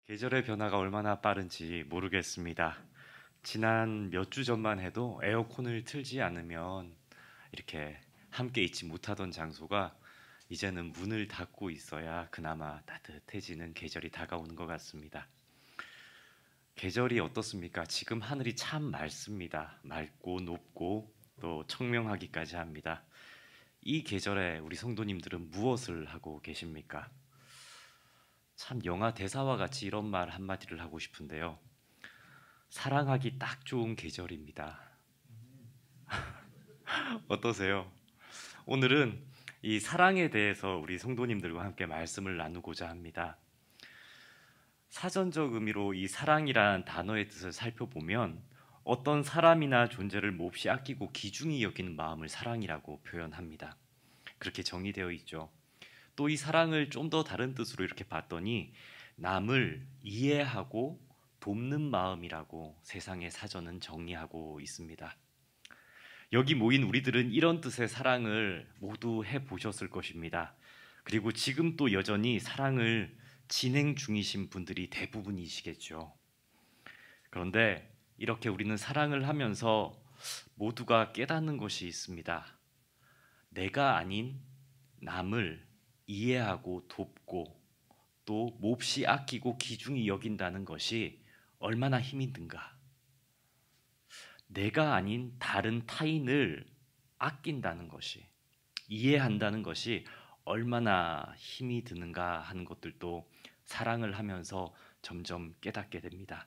계절의 변화가 얼마나 빠른지 모르겠습니다. 지난 몇 주 전만 해도 에어컨을 틀지 않으면 이렇게 함께 있지 못하던 장소가 이제는 문을 닫고 있어야 그나마 따뜻해지는 계절이 다가오는 것 같습니다. 계절이 어떻습니까? 지금 하늘이 참 맑습니다. 맑고 높고 또 청명하기까지 합니다. 이 계절에 우리 성도님들은 무엇을 하고 계십니까? 참 영화 대사와 같이 이런 말 한마디를 하고 싶은데요. 사랑하기 딱 좋은 계절입니다. 어떠세요? 오늘은 이 사랑에 대해서 우리 성도님들과 함께 말씀을 나누고자 합니다. 사전적 의미로 이 사랑이란 단어의 뜻을 살펴보면 어떤 사람이나 존재를 몹시 아끼고 귀중히 여기는 마음을 사랑이라고 표현합니다. 그렇게 정의되어 있죠. 또 이 사랑을 좀 더 다른 뜻으로 이렇게 봤더니 남을 이해하고 돕는 마음이라고 세상의 사전은 정의하고 있습니다. 여기 모인 우리들은 이런 뜻의 사랑을 모두 해보셨을 것입니다. 그리고 지금 또 여전히 사랑을 진행 중이신 분들이 대부분이시겠죠. 그런데 이렇게 우리는 사랑을 하면서 모두가 깨닫는 것이 있습니다. 내가 아닌 남을 이해하고 돕고 또 몹시 아끼고 귀중히 여긴다는 것이 얼마나 힘이 든가. 내가 아닌 다른 타인을 아낀다는 것이, 이해한다는 것이 얼마나 힘이 드는가 하는 것들도 사랑을 하면서 점점 깨닫게 됩니다.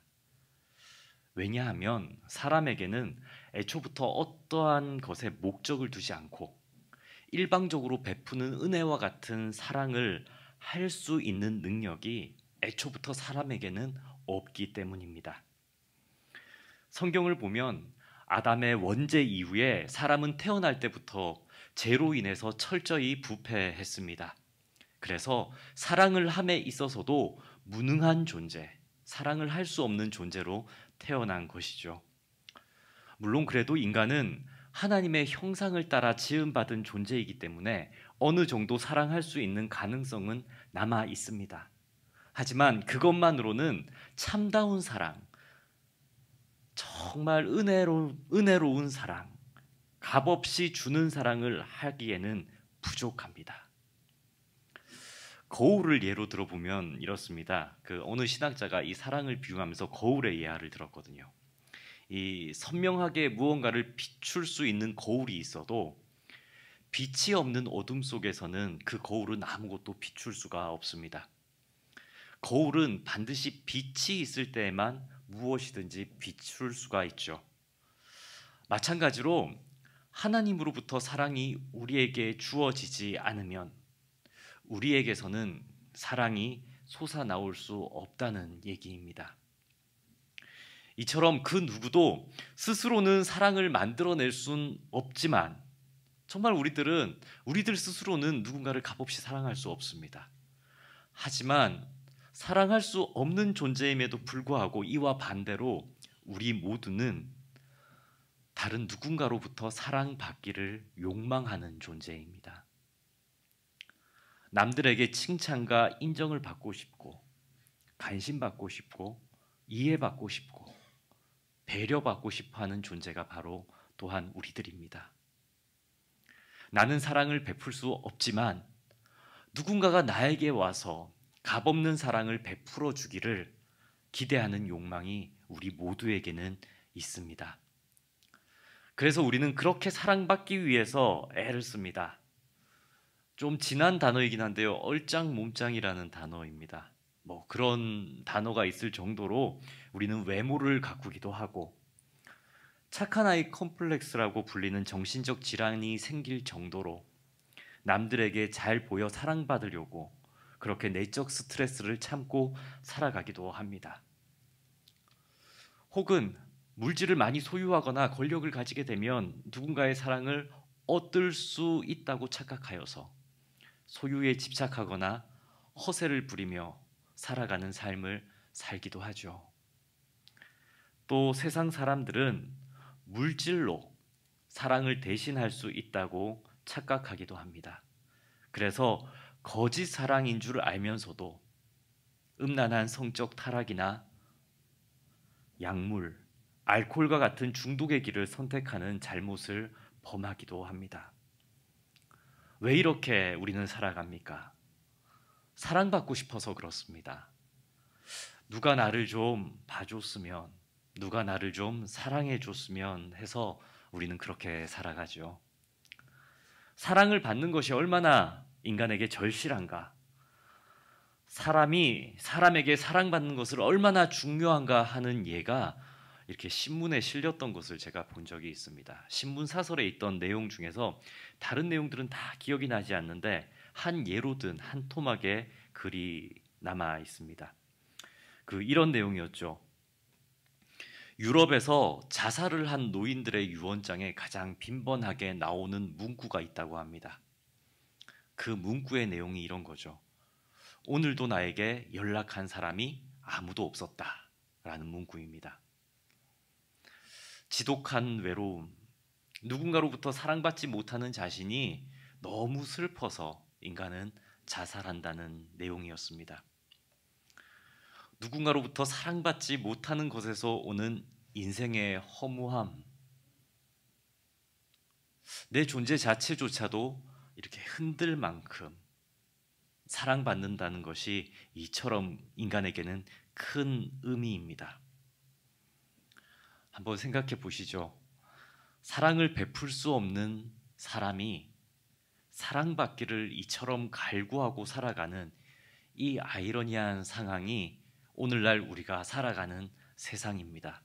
왜냐하면 사람에게는 애초부터 어떠한 것에 목적을 두지 않고 일방적으로 베푸는 은혜와 같은 사랑을 할 수 있는 능력이 애초부터 사람에게는 없기 때문입니다. 성경을 보면 아담의 원죄 이후에 사람은 태어날 때부터 죄로 인해서 철저히 부패했습니다. 그래서 사랑을 함에 있어서도 무능한 존재, 사랑을 할 수 없는 존재로 태어난 것이죠. 물론 그래도 인간은 하나님의 형상을 따라 지음받은 존재이기 때문에 어느 정도 사랑할 수 있는 가능성은 남아 있습니다. 하지만 그것만으로는 참다운 사랑, 정말 은혜로운 사랑, 값없이 주는 사랑을 하기에는 부족합니다. 거울을 예로 들어보면 이렇습니다. 어느 신학자가 이 사랑을 비유하면서 거울의 예화를 들었거든요. 이 선명하게 무언가를 비출 수 있는 거울이 있어도 빛이 없는 어둠 속에서는 그 거울은 아무것도 비출 수가 없습니다. 거울은 반드시 빛이 있을 때에만 무엇이든지 비출 수가 있죠. 마찬가지로 하나님으로부터 사랑이 우리에게 주어지지 않으면 우리에게서는 사랑이 솟아나올 수 없다는 얘기입니다. 이처럼 그 누구도 스스로는 사랑을 만들어낼 순 없지만 정말 우리들 스스로는 누군가를 값없이 사랑할 수 없습니다. 하지만 사랑할 수 없는 존재임에도 불구하고 이와 반대로 우리 모두는 다른 누군가로부터 사랑받기를 욕망하는 존재입니다. 남들에게 칭찬과 인정을 받고 싶고 관심받고 싶고 이해받고 싶고 배려받고 싶어하는 존재가 바로 또한 우리들입니다. 나는 사랑을 베풀 수 없지만 누군가가 나에게 와서 값없는 사랑을 베풀어 주기를 기대하는 욕망이 우리 모두에게는 있습니다. 그래서 우리는 그렇게 사랑받기 위해서 애를 씁니다. 좀 진한 단어이긴 한데요. 얼짱몸짱이라는 단어입니다. 그런 단어가 있을 정도로 우리는 외모를 가꾸기도 하고 착한 아이 컴플렉스라고 불리는 정신적 질환이 생길 정도로 남들에게 잘 보여 사랑받으려고 그렇게 내적 스트레스를 참고 살아가기도 합니다. 혹은 물질을 많이 소유하거나 권력을 가지게 되면 누군가의 사랑을 얻을 수 있다고 착각하여서 소유에 집착하거나 허세를 부리며 살아가는 삶을 살기도 하죠. 또 세상 사람들은 물질로 사랑을 대신할 수 있다고 착각하기도 합니다. 그래서 거짓 사랑인 줄 알면서도 음란한 성적 타락이나 약물, 알코올과 같은 중독의 길을 선택하는 잘못을 범하기도 합니다. 왜 이렇게 우리는 살아갑니까? 사랑받고 싶어서 그렇습니다. 누가 나를 좀 봐줬으면, 누가 나를 좀 사랑해줬으면 해서 우리는 그렇게 살아가죠. 사랑을 받는 것이 얼마나 인간에게 절실한가, 사람이 사람에게 사랑받는 것을 얼마나 중요한가 하는 예가 이렇게 신문에 실렸던 것을 제가 본 적이 있습니다. 신문 사설에 있던 내용 중에서 다른 내용들은 다 기억이 나지 않는데 한 예로 든 한 토막의 글이 남아 있습니다. 이런 내용이었죠. 유럽에서 자살을 한 노인들의 유언장에 가장 빈번하게 나오는 문구가 있다고 합니다. 그 문구의 내용이 이런 거죠. 오늘도 나에게 연락한 사람이 아무도 없었다 라는 문구입니다. 지독한 외로움, 누군가로부터 사랑받지 못하는 자신이 너무 슬퍼서 인간은 자살한다는 내용이었습니다. 누군가로부터 사랑받지 못하는 것에서 오는 인생의 허무함, 내 존재 자체조차도 이렇게 흔들 만큼 사랑받는다는 것이 이처럼 인간에게는 큰 의미입니다. 한번 생각해 보시죠. 사랑을 베풀 수 없는 사람이 사랑받기를 이처럼 갈구하고 살아가는 이 아이러니한 상황이 오늘날 우리가 살아가는 세상입니다.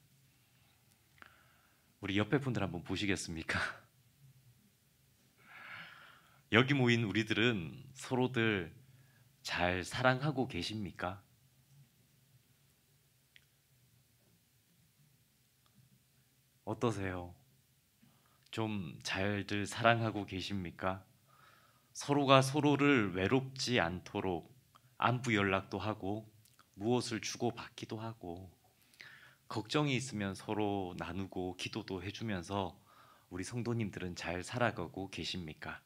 우리 옆에 분들 한번 보시겠습니까? 여기 모인 우리들은 서로들 잘 사랑하고 계십니까? 어떠세요? 좀 잘들 사랑하고 계십니까? 서로가 서로를 외롭지 않도록 안부 연락도 하고 무엇을 주고받기도 하고 걱정이 있으면 서로 나누고 기도도 해주면서 우리 성도님들은 잘 살아가고 계십니까?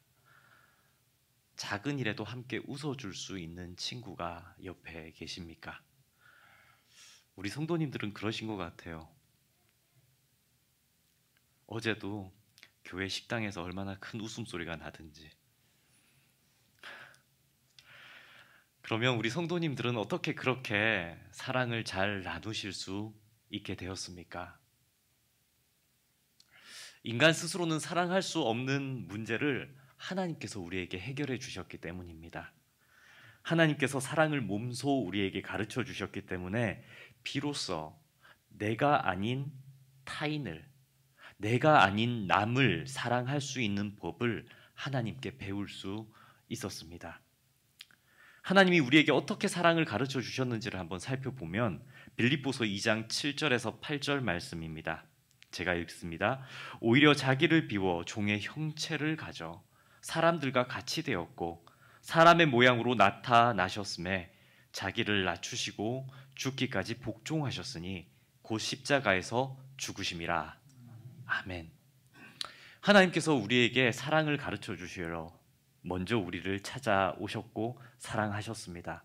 작은 일에도 함께 웃어줄 수 있는 친구가 옆에 계십니까? 우리 성도님들은 그러신 것 같아요. 어제도 교회 식당에서 얼마나 큰 웃음소리가 나든지. 그러면 우리 성도님들은 어떻게 그렇게 사랑을 잘 나누실 수 있게 되었습니까? 인간 스스로는 사랑할 수 없는 문제를 하나님께서 우리에게 해결해 주셨기 때문입니다. 하나님께서 사랑을 몸소 우리에게 가르쳐 주셨기 때문에 비로소 내가 아닌 타인을, 내가 아닌 남을 사랑할 수 있는 법을 하나님께 배울 수 있었습니다. 하나님이 우리에게 어떻게 사랑을 가르쳐 주셨는지를 한번 살펴보면 빌립보서 2장 7절에서 8절 말씀입니다. 제가 읽습니다. 오히려 자기를 비워 종의 형체를 가져 사람들과 같이 되었고 사람의 모양으로 나타나셨음에 자기를 낮추시고 죽기까지 복종하셨으니 곧 십자가에서 죽으심이라. 아멘. 하나님께서 우리에게 사랑을 가르쳐 주시러 먼저 우리를 찾아오셨고 사랑하셨습니다.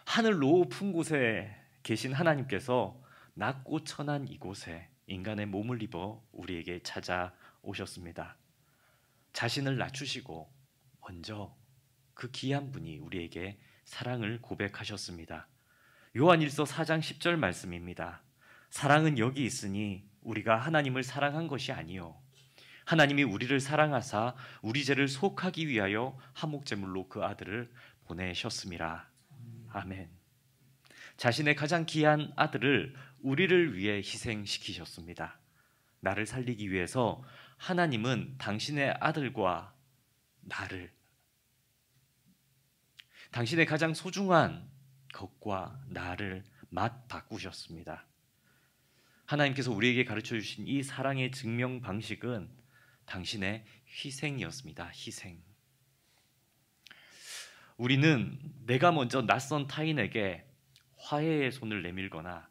하늘 높은 곳에 계신 하나님께서 낮고 천한 이곳에 인간의 몸을 입어 우리에게 찾아오셨습니다. 자신을 낮추시고 먼저 그 귀한 분이 우리에게 사랑을 고백하셨습니다. 요한일서 4장 10절 말씀입니다. 사랑은 여기 있으니 우리가 하나님을 사랑한 것이 아니요 하나님이 우리를 사랑하사 우리 죄를 속하기 위하여 화목제물로 그 아들을 보내셨음이라. 아멘. 자신의 가장 귀한 아들을 우리를 위해 희생시키셨습니다. 나를 살리기 위해서 하나님은 당신의 아들과 나를, 당신의 가장 소중한 것과 나를 맞바꾸셨습니다. 하나님께서 우리에게 가르쳐 주신 이 사랑의 증명 방식은 당신의 희생이었습니다. 희생. 우리는 내가 먼저 낯선 타인에게 화해의 손을 내밀거나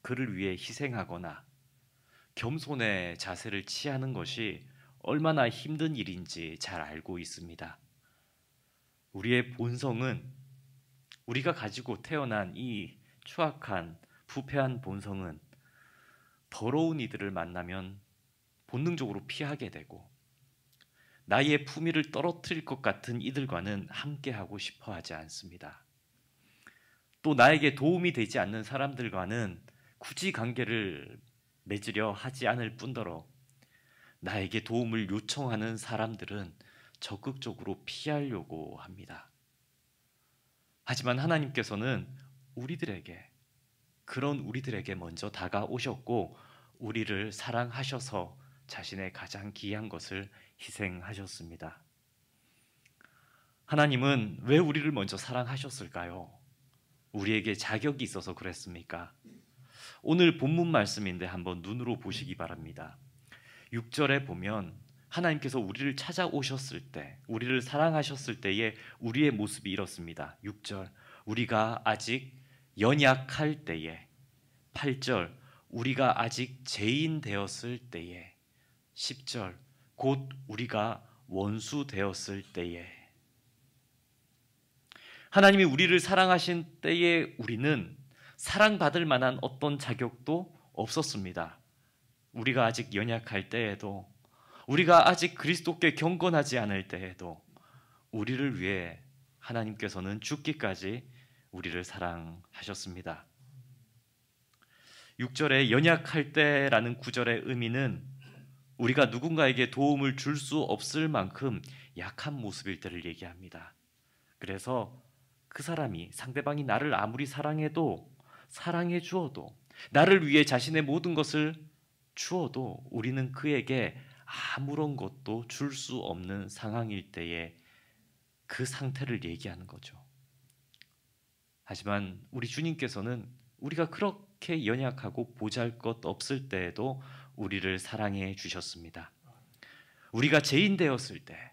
그를 위해 희생하거나 겸손의 자세를 취하는 것이 얼마나 힘든 일인지 잘 알고 있습니다. 우리의 본성은 우리가 가지고 태어난 이 추악한 부패한 본성은 더러운 이들을 만나면 본능적으로 피하게 되고 나의 품위를 떨어뜨릴 것 같은 이들과는 함께하고 싶어 하지 않습니다. 또 나에게 도움이 되지 않는 사람들과는 굳이 관계를 맺으려 하지 않을 뿐더러 나에게 도움을 요청하는 사람들은 적극적으로 피하려고 합니다. 하지만 하나님께서는 그런 우리들에게 먼저 다가오셨고 우리를 사랑하셔서 자신의 가장 귀한 것을 희생하셨습니다. 하나님은 왜 우리를 먼저 사랑하셨을까요? 우리에게 자격이 있어서 그랬습니까? 오늘 본문 말씀인데 한번 눈으로 보시기 바랍니다. 6절에 보면 하나님께서 우리를 찾아오셨을 때, 우리를 사랑하셨을 때의 우리의 모습이 이렇습니다. 6절, 우리가 아직 연약할 때에. 8절, 우리가 아직 죄인 되었을 때에. 10절, 곧 우리가 원수 되었을 때에. 하나님이 우리를 사랑하신 때에 우리는 사랑받을 만한 어떤 자격도 없었습니다. 우리가 아직 연약할 때에도, 우리가 아직 그리스도께 경건하지 않을 때에도 우리를 위해 하나님께서는 죽기까지 우리를 사랑하셨습니다. 6절에 연약할 때라는 구절의 의미는 우리가 누군가에게 도움을 줄 수 없을 만큼 약한 모습일 때를 얘기합니다. 그래서 그 사람이, 상대방이 나를 아무리 사랑해도, 사랑해 주어도, 나를 위해 자신의 모든 것을 주어도 우리는 그에게 아무런 것도 줄 수 없는 상황일 때에 그 상태를 얘기하는 거죠. 하지만 우리 주님께서는 우리가 그렇게 연약하고 보잘것 없을 때에도 우리를 사랑해 주셨습니다. 우리가 죄인 되었을 때,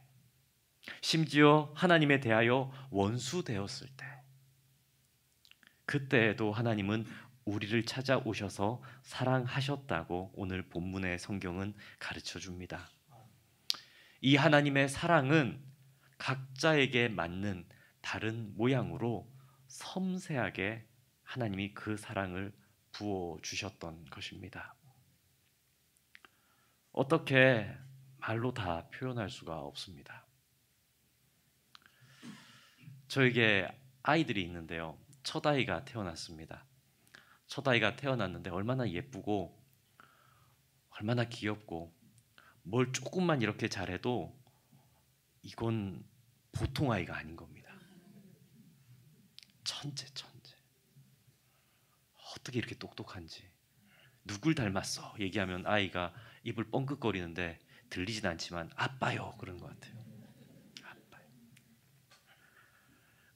심지어 하나님에 대하여 원수 되었을 때, 그때에도 하나님은 우리를 찾아오셔서 사랑하셨다고 오늘 본문의 성경은 가르쳐 줍니다. 이 하나님의 사랑은 각자에게 맞는 다른 모양으로 섬세하게 하나님이 그 사랑을 부어 주셨던 것입니다. 어떻게 말로 다 표현할 수가 없습니다. 저에게 아이들이 있는데요. 첫 아이가 태어났습니다. 첫 아이가 태어났는데 얼마나 예쁘고 얼마나 귀엽고 뭘 조금만 이렇게 잘해도 이건 보통 아이가 아닌 겁니다. 천재. 어떻게 이렇게 똑똑한지. 누굴 닮았어? 얘기하면 아이가 입을 뻥긋거리는데 들리진 않지만 아빠요 그런 것 같아요. 아빠요.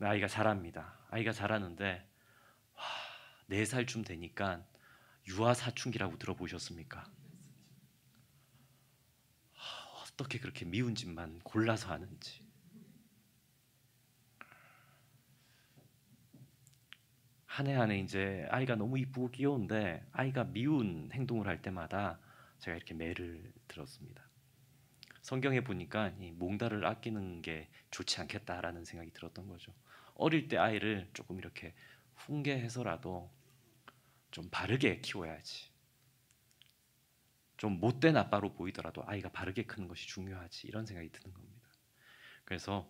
아이가 잘합니다. 아이가 잘하는데 4살쯤 되니까 유아사춘기라고 들어보셨습니까? 어떻게 그렇게 미운 짓만 골라서 하는지. 한 해 한 해 이제 아이가 너무 이쁘고 귀여운데 아이가 미운 행동을 할 때마다 제가 이렇게 매를 들었습니다. 성경에 보니까 이 몽달을 아끼는 게 좋지 않겠다라는 생각이 들었던 거죠. 어릴 때 아이를 조금 이렇게 훈계해서라도 좀 바르게 키워야지. 좀 못된 아빠로 보이더라도 아이가 바르게 크는 것이 중요하지, 이런 생각이 드는 겁니다. 그래서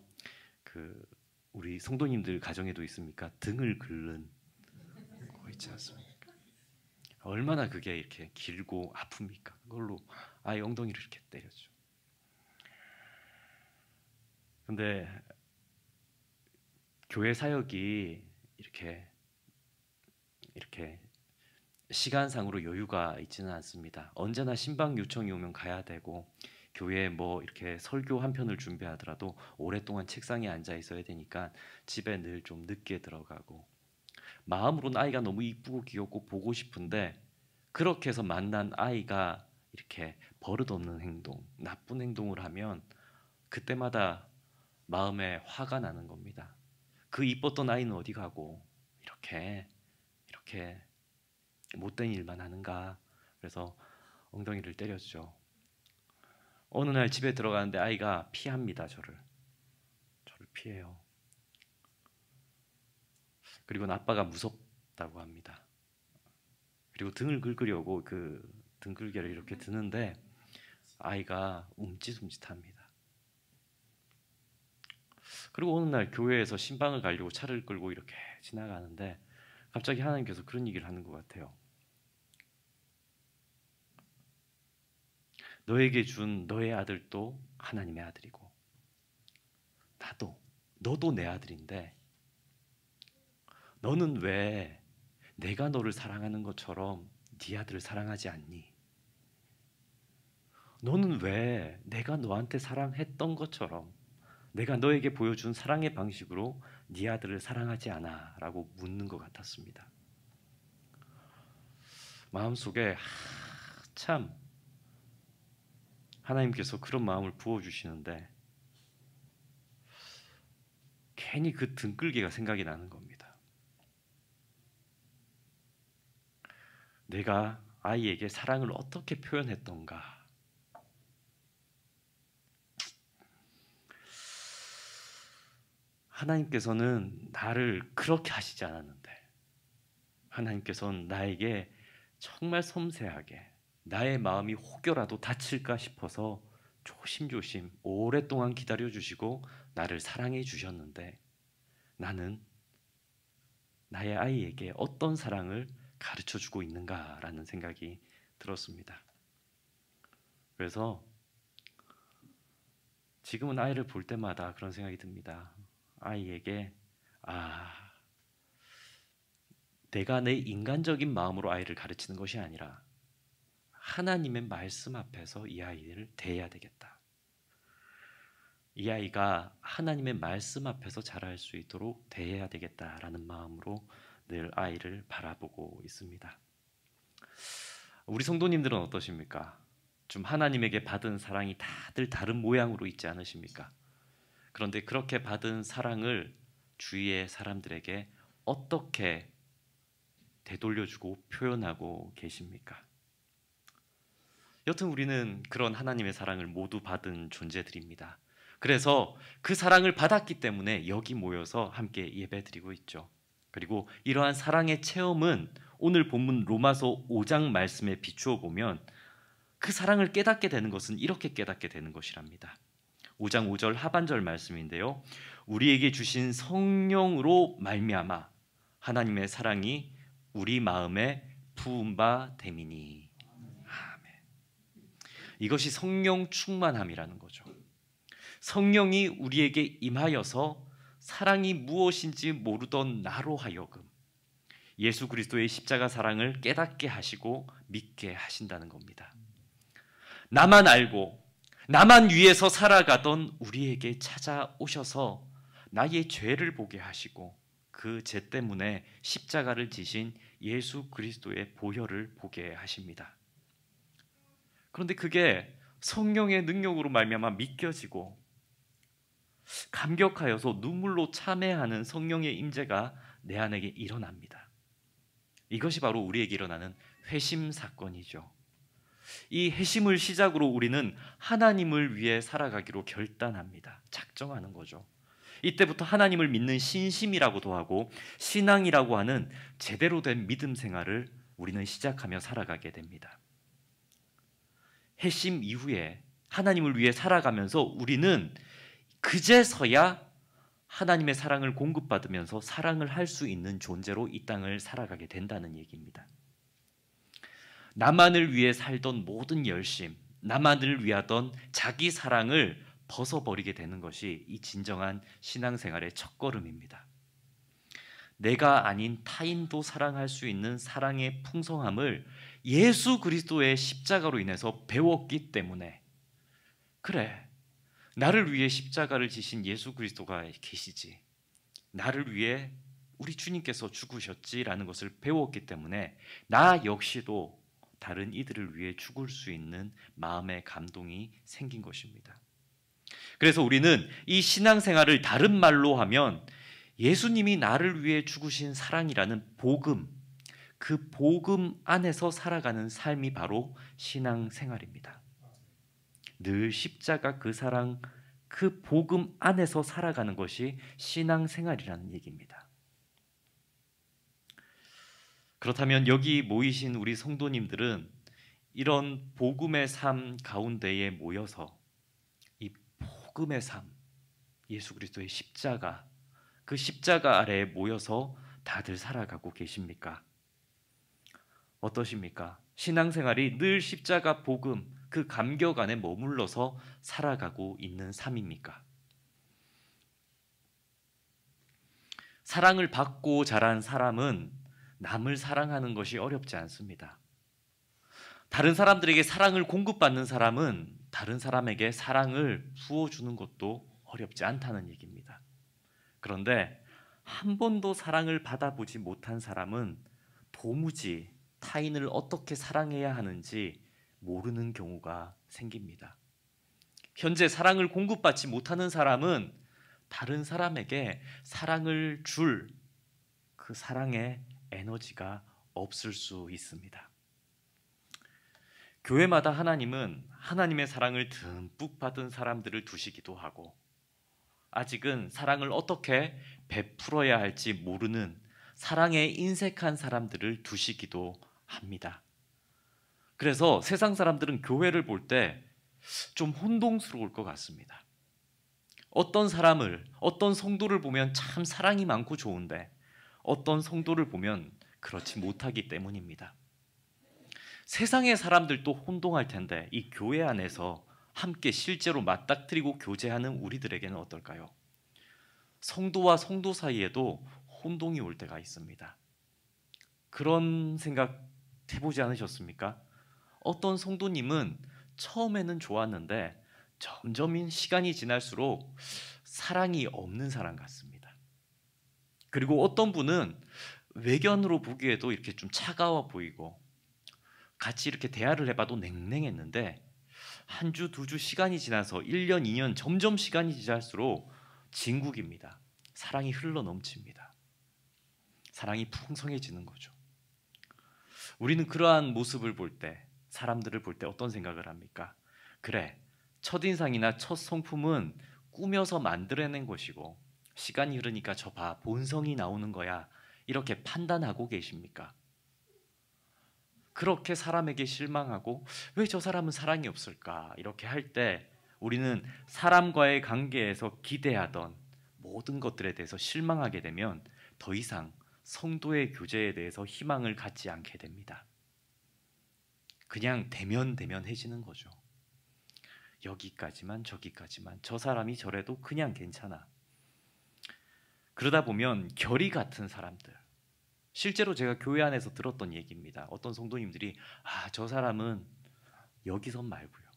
우리 성도님들 가정에도 있습니까? 등을 긁는 거 있지 않습니까? 얼마나 그게 이렇게 길고 아픕니까? 그걸로 아이 엉덩이를 이렇게 때려줘. 근데 교회 사역이 이렇게 시간상으로 여유가 있지는 않습니다. 언제나 신방 요청이 오면 가야 되고, 교회에 뭐 이렇게 설교 한 편을 준비하더라도 오랫동안 책상에 앉아 있어야 되니까 집에 늘 좀 늦게 들어가고, 마음으로는 아이가 너무 이쁘고 귀엽고 보고 싶은데 그렇게 해서 만난 아이가 이렇게 버릇없는 행동, 나쁜 행동을 하면 그때마다 마음에 화가 나는 겁니다. 그 이뻤던 아이는 어디 가고 이렇게 못된 일만 하는가. 그래서 엉덩이를 때렸죠. 어느 날 집에 들어가는데 아이가 피합니다. 저를 피해요. 그리고 아빠가 무섭다고 합니다. 그리고 등을 긁으려고 그 등글개를 이렇게 드는데 아이가 움찔움찔합니다. 그리고 어느 날 교회에서 신방을 가려고 차를 끌고 이렇게 지나가는데 갑자기 하나님께서 그런 얘기를 하는 것 같아요. 너에게 준 너의 아들도 하나님의 아들이고 너도 내 아들인데 너는 왜 내가 너를 사랑하는 것처럼 네 아들을 사랑하지 않니? 너는 왜 내가 너한테 사랑했던 것처럼 내가 너에게 보여준 사랑의 방식으로 네 아들을 사랑하지 않아? 라고 묻는 것 같았습니다. 마음속에 참 하나님께서 그런 마음을 부어주시는데 괜히 그 등끌기가 생각이 나는 겁니다. 내가 아이에게 사랑을 어떻게 표현했던가. 하나님께서는 나를 그렇게 하시지 않았는데 하나님께서는 나에게 정말 섬세하게 나의 마음이 혹여라도 다칠까 싶어서 조심조심 오랫동안 기다려주시고 나를 사랑해 주셨는데 나는 나의 아이에게 어떤 사랑을 가르쳐주고 있는가라는 생각이 들었습니다. 그래서 지금은 아이를 볼 때마다 그런 생각이 듭니다. 아이에게 내가 내 인간적인 마음으로 아이를 가르치는 것이 아니라 하나님의 말씀 앞에서 이 아이를 대해야 되겠다. 이 아이가 하나님의 말씀 앞에서 자랄 수 있도록 대해야 되겠다라는 마음으로 늘 아이를 바라보고 있습니다. 우리 성도님들은 어떠십니까? 좀 하나님에게 받은 사랑이 다들 다른 모양으로 있지 않으십니까? 그런데 그렇게 받은 사랑을 주위의 사람들에게 어떻게 되돌려주고 표현하고 계십니까? 여튼 우리는 그런 하나님의 사랑을 모두 받은 존재들입니다. 그래서 그 사랑을 받았기 때문에 여기 모여서 함께 예배드리고 있죠. 그리고 이러한 사랑의 체험은 오늘 본문 로마서 5장 말씀에 비추어 보면 그 사랑을 깨닫게 되는 것은 이렇게 깨닫게 되는 것이랍니다. 5장 5절 하반절 말씀인데요. 우리에게 주신 성령으로 말미암아 하나님의 사랑이 우리 마음에 부은 바 됨이니. 아멘. 이것이 성령 충만함이라는 거죠. 성령이 우리에게 임하여서 사랑이 무엇인지 모르던 나로 하여금 예수 그리스도의 십자가 사랑을 깨닫게 하시고 믿게 하신다는 겁니다. 나만 알고 나만 위해서 살아가던 우리에게 찾아오셔서 나의 죄를 보게 하시고 그 죄 때문에 십자가를 지신 예수 그리스도의 보혈을 보게 하십니다. 그런데 그게 성령의 능력으로 말미암아 믿겨지고 감격하여서 눈물로 참회하는 성령의 임재가 내 안에 일어납니다. 이것이 바로 우리에게 일어나는 회심 사건이죠. 이 회심을 시작으로 우리는 하나님을 위해 살아가기로 결단합니다. 작정하는 거죠. 이때부터 하나님을 믿는 신심이라고도 하고 신앙이라고 하는 제대로 된 믿음 생활을 우리는 시작하며 살아가게 됩니다. 회심 이후에 하나님을 위해 살아가면서 우리는 그제서야 하나님의 사랑을 공급받으면서 사랑을 할 수 있는 존재로 이 땅을 살아가게 된다는 얘기입니다. 나만을 위해 살던 모든 열심, 나만을 위하던 자기 사랑을 벗어버리게 되는 것이 이 진정한 신앙생활의 첫걸음입니다. 내가 아닌 타인도 사랑할 수 있는 사랑의 풍성함을 예수 그리스도의 십자가로 인해서 배웠기 때문에 그래, 나를 위해 십자가를 지신 예수 그리스도가 계시지, 나를 위해 우리 주님께서 죽으셨지라는 것을 배웠기 때문에 나 역시도 다른 이들을 위해 죽을 수 있는 마음의 감동이 생긴 것입니다. 그래서 우리는 이 신앙생활을 다른 말로 하면 예수님이 나를 위해 죽으신 사랑이라는 복음, 그 복음 안에서 살아가는 삶이 바로 신앙생활입니다. 늘 십자가 그 사랑, 그 복음 안에서 살아가는 것이 신앙생활이라는 얘기입니다. 그렇다면 여기 모이신 우리 성도님들은 이런 복음의 삶 가운데에 모여서 이 복음의 삶, 예수 그리스도의 십자가, 그 십자가 아래에 모여서 다들 살아가고 계십니까? 어떠십니까? 신앙생활이 늘 십자가 복음, 그 감격 안에 머물러서 살아가고 있는 삶입니까? 사랑을 받고 자란 사람은 남을 사랑하는 것이 어렵지 않습니다. 다른 사람들에게 사랑을 공급받는 사람은 다른 사람에게 사랑을 부어주는 것도 어렵지 않다는 얘기입니다. 그런데 한 번도 사랑을 받아보지 못한 사람은 도무지 타인을 어떻게 사랑해야 하는지 모르는 경우가 생깁니다. 현재 사랑을 공급받지 못하는 사람은 다른 사람에게 사랑을 줄 그 사랑의 에너지가 없을 수 있습니다. 교회마다 하나님은 하나님의 사랑을 듬뿍 받은 사람들을 두시기도 하고 아직은 사랑을 어떻게 베풀어야 할지 모르는 사랑에 인색한 사람들을 두시기도 합니다. 그래서 세상 사람들은 교회를 볼 때 좀 혼동스러울 것 같습니다. 어떤 사람을, 어떤 성도를 보면 참 사랑이 많고 좋은데 어떤 성도를 보면 그렇지 못하기 때문입니다. 세상의 사람들도 혼동할 텐데 이 교회 안에서 함께 실제로 맞닥뜨리고 교제하는 우리들에게는 어떨까요? 성도와 성도 사이에도 혼동이 올 때가 있습니다. 그런 생각 해보지 않으셨습니까? 어떤 성도님은 처음에는 좋았는데 점점 시간이 지날수록 사랑이 없는 사람 같습니다. 그리고 어떤 분은 외견으로 보기에도 이렇게 좀 차가워 보이고 같이 이렇게 대화를 해봐도 냉랭했는데 한 주, 두 주 시간이 지나서 1년, 2년 점점 시간이 지날수록 진국입니다. 사랑이 흘러 넘칩니다. 사랑이 풍성해지는 거죠. 우리는 그러한 모습을 볼 때, 사람들을 볼 때 어떤 생각을 합니까? 그래, 첫인상이나 첫 성품은 꾸며서 만들어낸 것이고 시간이 흐르니까 저 봐, 본성이 나오는 거야. 이렇게 판단하고 계십니까? 그렇게 사람에게 실망하고 왜 저 사람은 사랑이 없을까? 이렇게 할 때 우리는 사람과의 관계에서 기대하던 모든 것들에 대해서 실망하게 되면 더 이상 성도의 교제에 대해서 희망을 갖지 않게 됩니다. 그냥 대면대면해지는 거죠. 여기까지만 저기까지만 저 사람이 저래도 그냥 괜찮아. 그러다 보면 결이 같은 사람들, 실제로 제가 교회 안에서 들었던 얘기입니다. 어떤 성도님들이 저 사람은 여기선 말고요.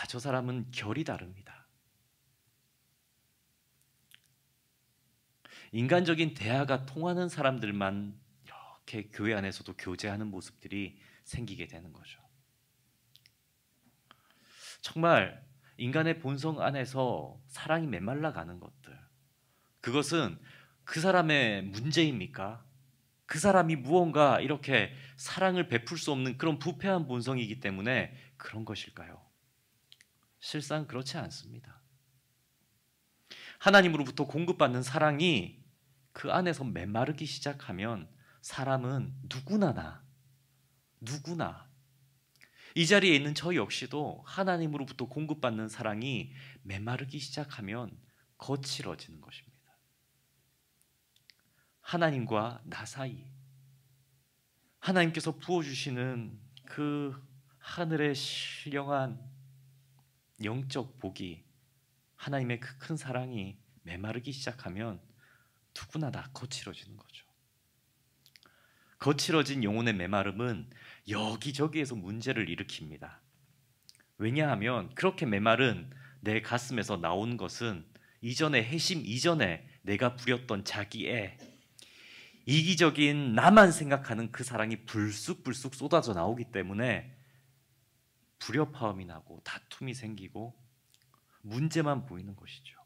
저 사람은 결이 다릅니다. 인간적인 대화가 통하는 사람들만 이렇게 교회 안에서도 교제하는 모습들이 생기게 되는 거죠. 정말 인간의 본성 안에서 사랑이 메말라가는 것들, 그것은 그 사람의 문제입니까? 그 사람이 무언가 이렇게 사랑을 베풀 수 없는 그런 부패한 본성이기 때문에 그런 것일까요? 실상 그렇지 않습니다. 하나님으로부터 공급받는 사랑이 그 안에서 메마르기 시작하면 사람은 누구나 이 자리에 있는 저 역시도 하나님으로부터 공급받는 사랑이 메마르기 시작하면 거칠어지는 것입니다. 하나님과 나 사이, 하나님께서 부어주시는 그 하늘의 신령한 영적 복이, 하나님의 그 큰 사랑이 메마르기 시작하면 누구나 다 거칠어지는 거죠. 거칠어진 영혼의 메마름은 여기저기에서 문제를 일으킵니다. 왜냐하면 그렇게 메마른 내 가슴에서 나온 것은 이전에 해심 이전에 내가 부렸던 자기의 이기적인 나만 생각하는 그 사랑이 불쑥불쑥 쏟아져 나오기 때문에 불협화음이 나고 다툼이 생기고 문제만 보이는 것이죠.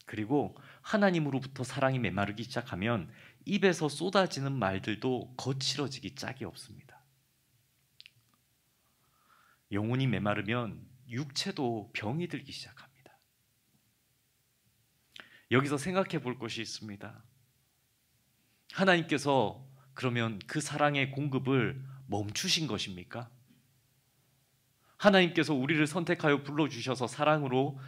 그리고 하나님으로부터 사랑이 메마르기 시작하면 입에서 쏟아지는 말들도 거칠어지기 짝이 없습니다. 영혼이 메마르면 육체도 병이 들기 시작합니다. 여기서 생각해 볼 것이 있습니다. 하나님께서 그러면 그 사랑의 공급을 멈추신 것입니까? 하나님께서 우리를 선택하여 불러주셔서 사랑으로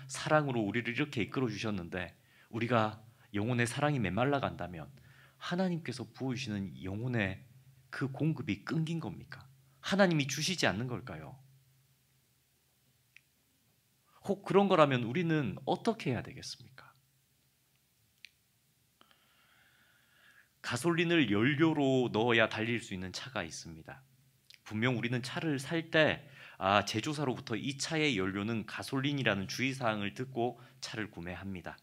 우리를 이렇게 이끌어 주셨는데 우리가 영혼의 사랑이 메말라 간다면 하나님께서 부어주시는 영혼의 그 공급이 끊긴 겁니까? 하나님이 주시지 않는 걸까요? 혹 그런 거라면 우리는 어떻게 해야 되겠습니까? 가솔린을 연료로 넣어야 달릴 수 있는 차가 있습니다. 분명 우리는 차를 살 때 제조사로부터 이 차의 연료는 가솔린이라는 주의사항을 듣고 차를 구매합니다.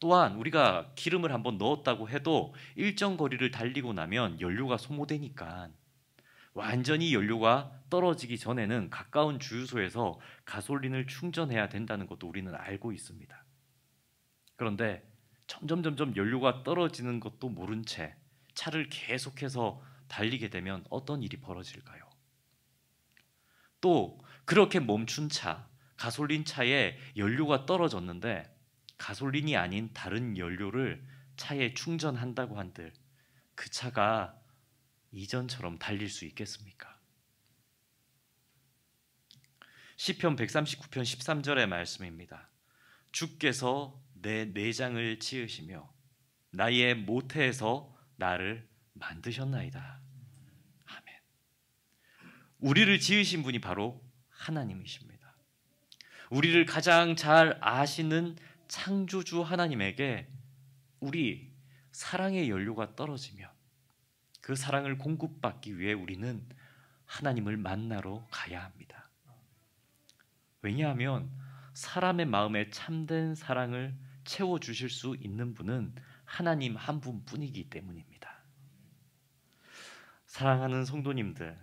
또한 우리가 기름을 한번 넣었다고 해도 일정 거리를 달리고 나면 연료가 소모되니까 완전히 연료가 떨어지기 전에는 가까운 주유소에서 가솔린을 충전해야 된다는 것도 우리는 알고 있습니다. 그런데 점점 연료가 떨어지는 것도 모른 채 차를 계속해서 달리게 되면 어떤 일이 벌어질까요? 또 그렇게 멈춘 차, 가솔린 차에 연료가 떨어졌는데 가솔린이 아닌 다른 연료를 차에 충전한다고 한들 그 차가 이전처럼 달릴 수 있겠습니까? 시편 139편 13절의 말씀입니다. 주께서 내 내장을 지으시며 나의 모태에서 나를 만드셨나이다. 아멘. 우리를 지으신 분이 바로 하나님이십니다. 우리를 가장 잘 아시는 창조주 하나님에게 우리 사랑의 연료가 떨어지면 그 사랑을 공급받기 위해 우리는 하나님을 만나러 가야 합니다. 왜냐하면 사람의 마음에 참된 사랑을 채워주실 수 있는 분은 하나님 한 분뿐이기 때문입니다. 사랑하는 성도님들,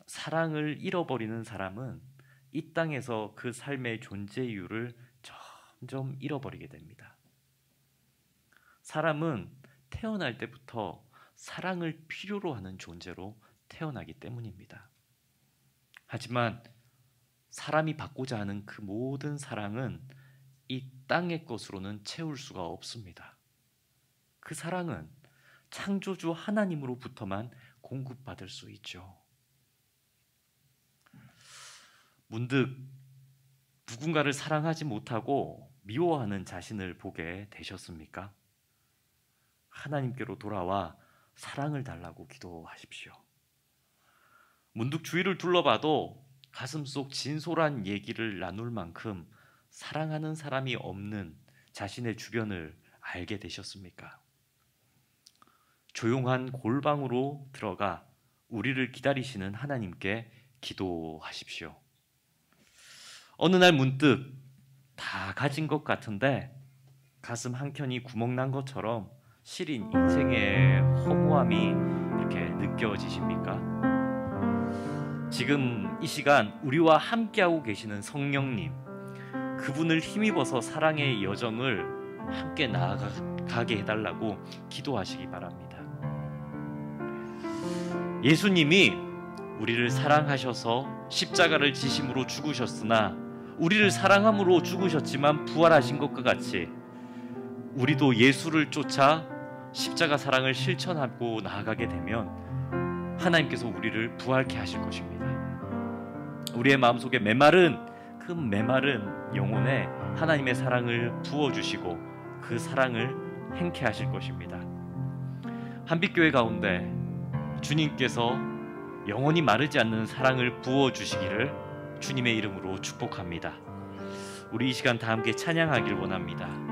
사랑을 잃어버리는 사람은 이 땅에서 그 삶의 존재 이유를 점점 잃어버리게 됩니다. 사람은 태어날 때부터 사랑을 필요로 하는 존재로 태어나기 때문입니다. 하지만 사람이 받고자 하는 그 모든 사랑은 이 땅의 것으로는 채울 수가 없습니다. 그 사랑은 창조주 하나님으로부터만 공급받을 수 있죠. 문득 누군가를 사랑하지 못하고 미워하는 자신을 보게 되셨습니까? 하나님께로 돌아와 사랑을 달라고 기도하십시오. 문득 주위를 둘러봐도 가슴속 진솔한 얘기를 나눌 만큼 사랑하는 사람이 없는 자신의 주변을 알게 되셨습니까? 조용한 골방으로 들어가 우리를 기다리시는 하나님께 기도하십시오. 어느 날 문득 다 가진 것 같은데 가슴 한켠이 구멍난 것처럼 시린 인생의 허무함이 이렇게 느껴지십니까? 지금 이 시간 우리와 함께하고 계시는 성령님, 그분을 힘입어서 사랑의 여정을 함께 나아가게 해달라고 기도하시기 바랍니다. 예수님이 우리를 사랑하셔서 십자가를 지심으로 죽으셨으나 우리를 사랑함으로 죽으셨지만 부활하신 것과 같이 우리도 예수를 쫓아 십자가 사랑을 실천하고 나아가게 되면 하나님께서 우리를 부활케 하실 것입니다. 우리의 마음속에 그 메마른 영혼에 하나님의 사랑을 부어주시고 그 사랑을 행케 하실 것입니다. 한빛교회 가운데 주님께서 영원히 마르지 않는 사랑을 부어주시기를 주님의 이름으로 축복합니다. 우리 이 시간 다 함께 찬양하길 원합니다.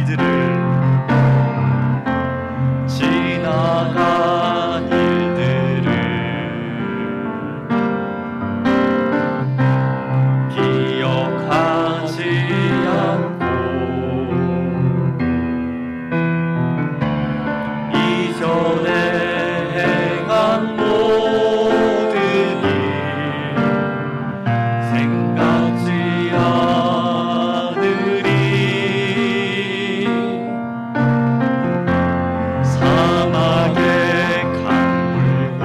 일들을 지나간 일들을 기억하지 않고 이전에 행한 모든 일 생각지 않으리. 사막의 강물과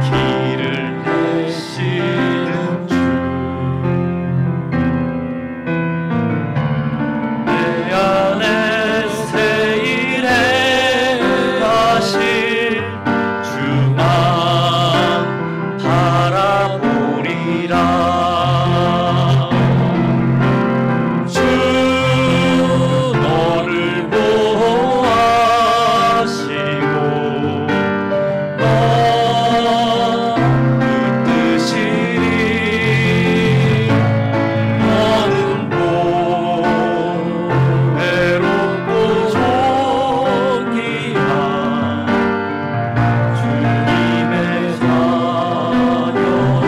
길을 내시는 주, 내 안에 새 일에 다시 주만 바라보리라. 주 너를 보호하시고 너 붙드시리. 너는 외롭고 존귀한 주님의 자녀라.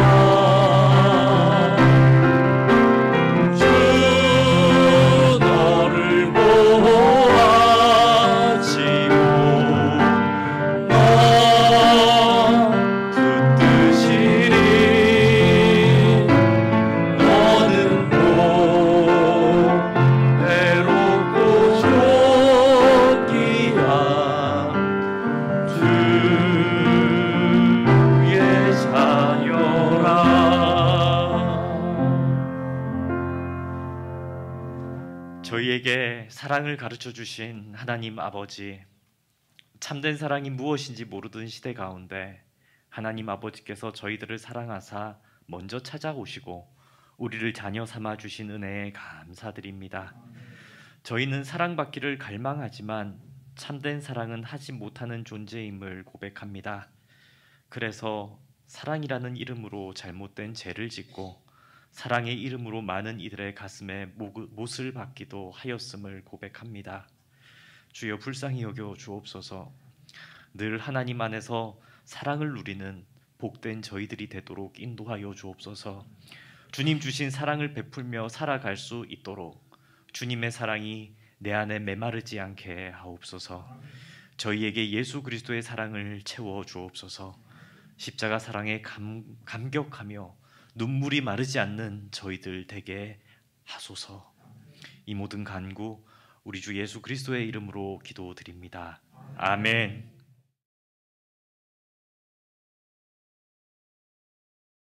주 너를 보호하시고 너 붙드시리. 너는 외롭고 존귀한 주의 자녀라. 저희에게 사랑을 가르쳐 주신 하나님 아버지, 참된 사랑이 무엇인지 모르던 시대 가운데 하나님 아버지께서 저희들을 사랑하사 먼저 찾아오시고 우리를 자녀 삼아 주신 은혜에 감사드립니다. 저희는 사랑받기를 갈망하지만 참된 사랑은 하지 못하는 존재임을 고백합니다. 그래서 사랑이라는 이름으로 잘못된 죄를 짓고 사랑의 이름으로 많은 이들의 가슴에 못을 박기도 하였음을 고백합니다. 주여 불쌍히 여겨 주옵소서. 늘 하나님 안에서 사랑을 누리는 복된 저희들이 되도록 인도하여 주옵소서. 주님 주신 사랑을 베풀며 살아갈 수 있도록 주님의 사랑이 내 안에 메마르지 않게 하옵소서. 저희에게 예수 그리스도의 사랑을 채워 주옵소서. 십자가 사랑에 감격하며 눈물이 마르지 않는 저희들 되게 하소서. 이 모든 간구 우리 주 예수 그리스도의 이름으로 기도드립니다. 아멘.